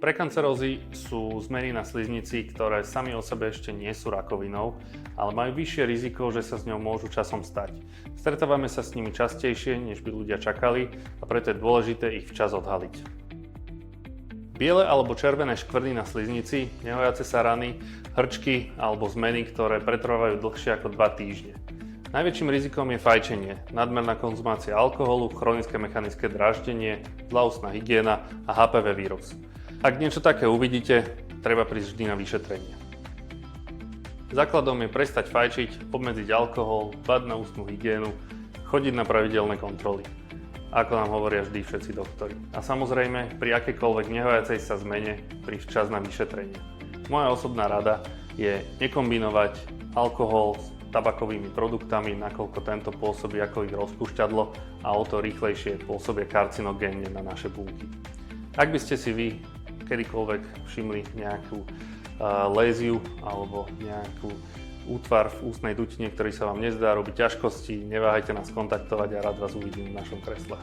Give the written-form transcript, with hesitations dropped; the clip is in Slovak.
Prekancerózy sú zmeny na sliznici, ktoré sami o sebe ešte nie sú rakovinou, ale majú vyššie riziko, že sa s ňou môžu časom stať. Stretávame sa s nimi častejšie, než by ľudia čakali, a preto je dôležité ich včas odhaliť. Biele alebo červené škvrny na sliznici, nehojace sa rany, hrčky alebo zmeny, ktoré pretrvávajú dlhšie ako 2 týždne. Najväčším rizikom je fajčenie, nadmerná konzumácia alkoholu, chronické mechanické dráždenie, zlá ústna hygiena a HPV vírus. Ak niečo také uvidíte, treba prísť vždy na vyšetrenie. Základom je prestať fajčiť, obmedziť alkohol, dbať na ústnu hygienu, chodiť na pravidelné kontroly. Ako nám hovoria vždy všetci doktori. A samozrejme, pri akékoľvek nehojacej sa zmene, prísť včas na vyšetrenie. Moja osobná rada je nekombinovať alkohol s tabakovými produktami, nakoľko tento pôsobí ako ich rozpúšťadlo a o to rýchlejšie pôsobia karcinogénne na naše bunky. Ak by ste si vy kedykoľvek všimli nejakú léziu alebo nejakú útvar v ústnej dutine, ktorý sa vám nezdá, robí ťažkosti, neváhajte nás kontaktovať a rád vás uvidím v našom kresle.